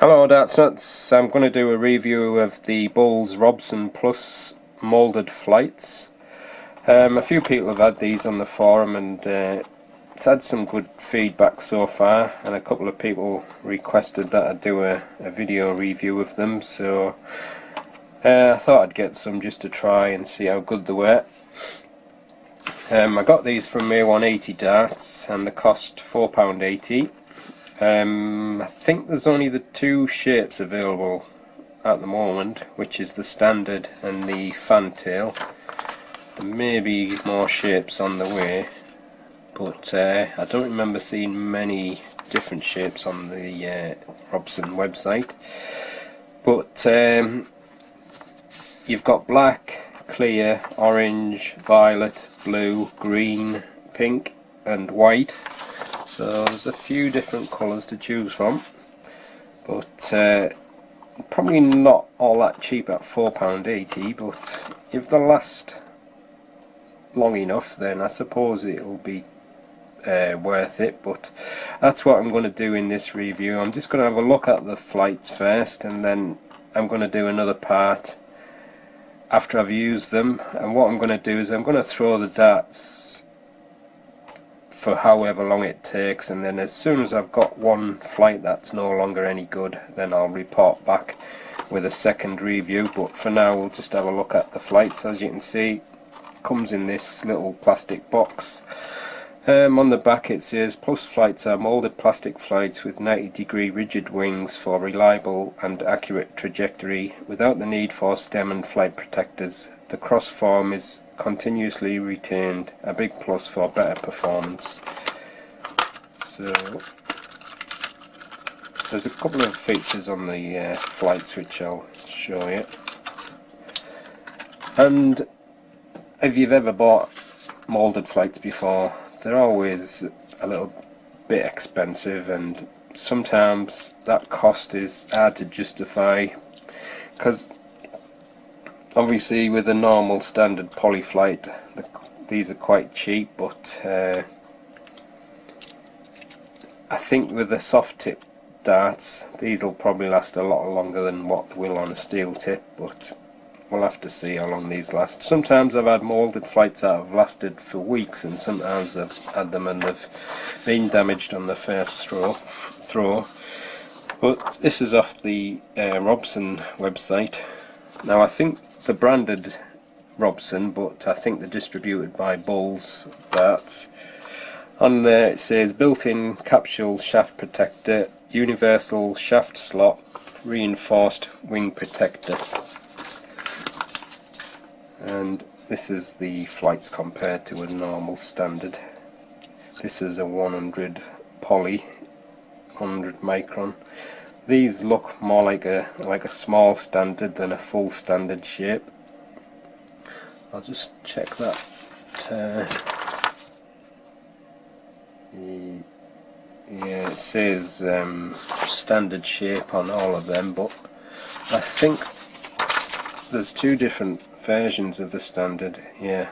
Hello Darts Nutz. I'm going to do a review of the Bulls Robson Plus moulded flights. A few people have had these on the forum and it's had some good feedback so far, and a couple of people requested that I do a video review of them, so I thought I'd get some just to try and see how good they were. I got these from A180 Darts and they cost £4.80. I think there's only the two shapes available at the moment, which is the standard and the fantail. There may be more shapes on the way, but I don't remember seeing many different shapes on the Robson website. But you've got black, clear, orange, violet, blue, green, pink and white. So there's a few different colours to choose from, but probably not all that cheap at £4.80, but if they last long enough then I suppose it'll be worth it. But that's what I'm going to do in this review. I'm just going to have a look at the flights first, and then I'm going to do another part after I've used them. And what I'm going to do is I'm going to throw the darts for however long it takes, and then as soon as I've got one flight that's no longer any good, then I'll report back with a second review. But for now we'll just have a look at the flights. As you can see, it comes in this little plastic box. On the back it says, Plus flights are moulded plastic flights with 90-degree rigid wings for reliable and accurate trajectory without the need for stem and flight protectors. The cross form is continuously retained, a big plus for better performance. So there's a couple of features on the flights which I'll show you. And if you've ever bought moulded flights before, they're always a little bit expensive, and sometimes that cost is hard to justify, because obviously with a normal standard poly flight these are quite cheap, but I think with the soft tip darts these will probably last a lot longer than what they will on a steel tip, but we'll have to see how long these last. Sometimes I've had moulded flights that have lasted for weeks, and sometimes I've had them and they've been damaged on the first throw. But this is off the Robson website. Now I think they're branded Robson, but I think they're distributed by Bulls Darts. On there it says built-in capsule shaft protector, universal shaft slot, reinforced wing protector. And this is the flights compared to a normal standard. This is a 100 poly, 100 micron. These look more like a small standard than a full standard shape. I'll just check that. Yeah, it says standard shape on all of them, but I think there's two different versions of the standard. Yeah,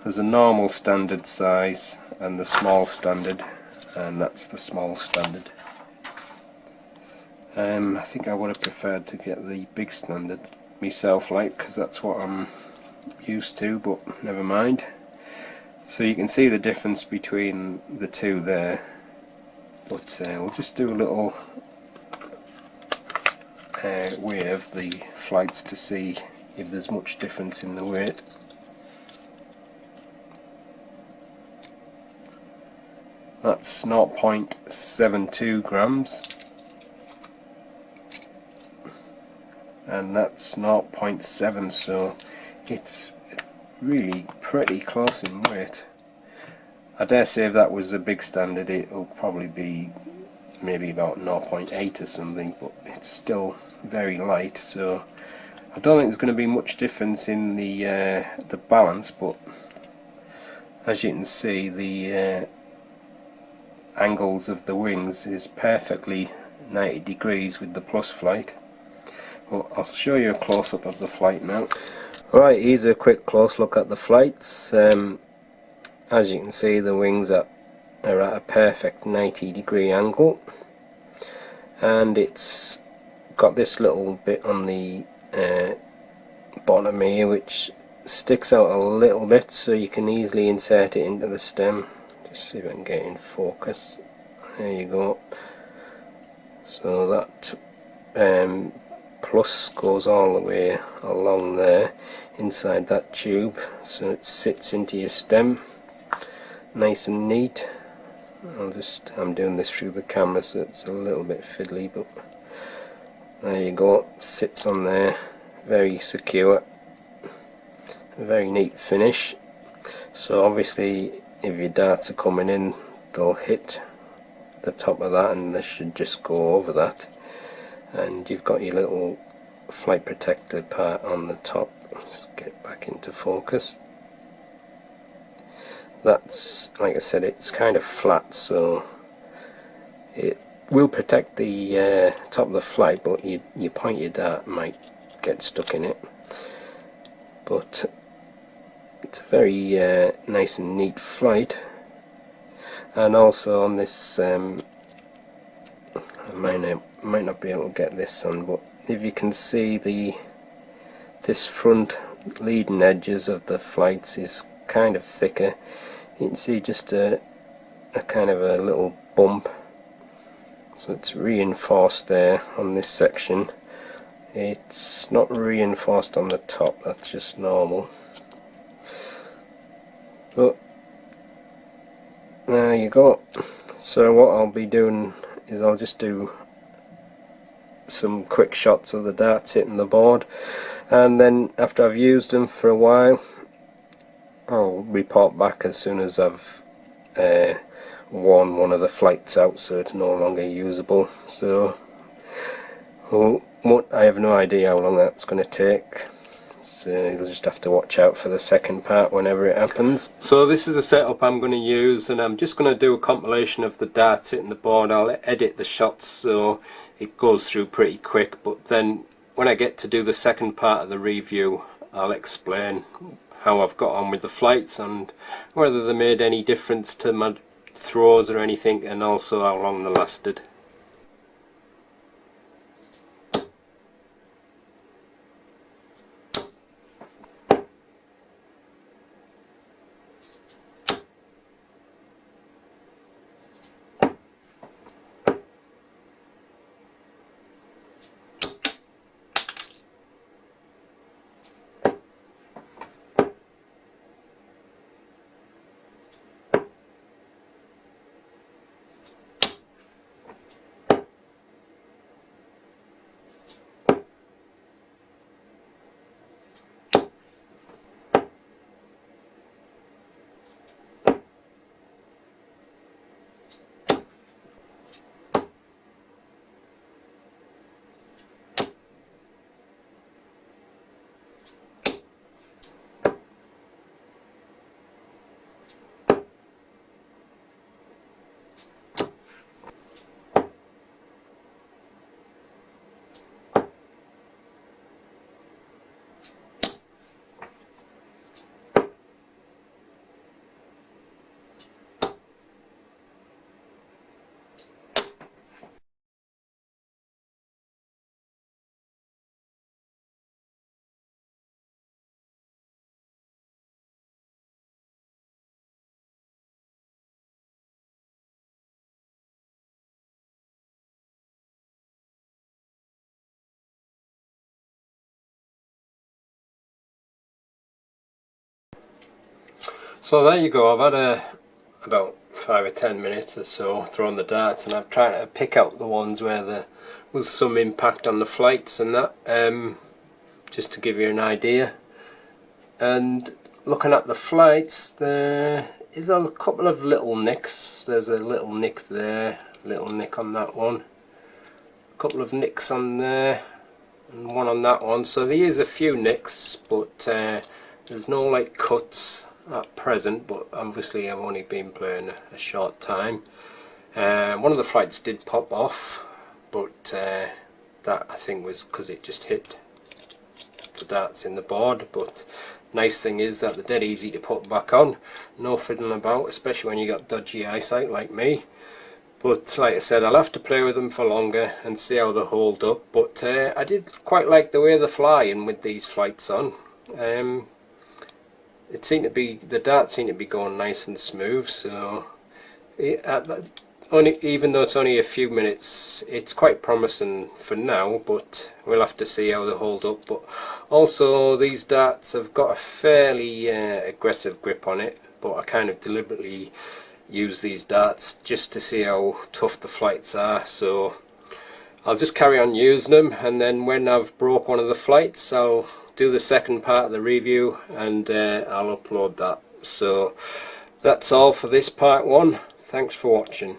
there's a normal standard size and the small standard, and that's the small standard. I think I would have preferred to get the big standard myself, like, because that's what I'm used to, but never mind. So you can see the difference between the two there, but we'll just do a little weigh of the flights to see if there's much difference in the weight. That's 0.72 grams, and that's 0.7, so it's really pretty close in weight. I dare say if that was a big standard it'll probably be maybe about 0.8 or something, but it's still very light, so I don't think there's going to be much difference in the balance. But as you can see, the angles of the wings is perfectly 90 degrees with the Plus flight. Well, I'll show you a close-up of the flight now. Right, here's a quick close look at the flights. As you can see, the wings are at a perfect 90-degree angle. and it's got this little bit on the bottom here which sticks out a little bit, so you can easily insert it into the stem. Just see if I can get in focus. There you go. So that plus goes all the way along there inside that tube, so it sits into your stem nice and neat. I'm doing this through the camera so it's a little bit fiddly, but there you go, sits on there, very secure, very neat finish. So obviously if your darts are coming in, they'll hit the top of that and this should just go over that, and you've got your little flight protector part on the top. Just get it back into focus. That's, like I said, it's kind of flat, so it will protect the top of the flight, but you point your dart might get stuck in it. But it's a very nice and neat flight. And also on this, I might not be able to get this on, but if you can see this front leading edges of the flights is kind of thicker. You can see just a kind of a little bump, so it's reinforced there on this section. It's not reinforced on the top, that's just normal. But there you go. So what I'll be doing is I'll just do some quick shots of the darts hitting the board, and then after I've used them for a while I'll report back as soon as I've worn one of the flights out so it's no longer usable. So I have no idea how long that's going to take, so you'll just have to watch out for the second part whenever it happens. So this is a setup I'm going to use, and I'm just going to do a compilation of the darts hitting the board. I'll edit the shots so it goes through pretty quick, but then when I get to do the second part of the review I'll explain how I've got on with the flights and whether they made any difference to my throws or anything, and also how long they lasted. So there you go, I've had about 5 or 10 minutes or so throwing the darts, and I'm trying to pick out the ones where there was some impact on the flights and that, just to give you an idea. And looking at the flights, there is a couple of little nicks. There's a little nick there, little nick on that one, a couple of nicks on there, and one on that one. So there is a few nicks, but there's no like cuts at present, but obviously I've only been playing a short time. One of the flights did pop off, but that I think was because it just hit the darts in the board. But nice thing is that they're dead easy to put back on, no fiddling about, especially when you got dodgy eyesight like me. But like I said, I'll have to play with them for longer and see how they hold up. But I did quite like the way they're flying with these flights on. It seemed to be, the darts seem to be going nice and smooth, so even though it's only a few minutes, it's quite promising for now, but we'll have to see how they hold up. But also these darts have got a fairly aggressive grip on it, but I kind of deliberately use these darts just to see how tough the flights are, so I'll just carry on using them, and then when I've broke one of the flights I'll do the second part of the review and I'll upload that. So that's all for this part 1. Thanks for watching.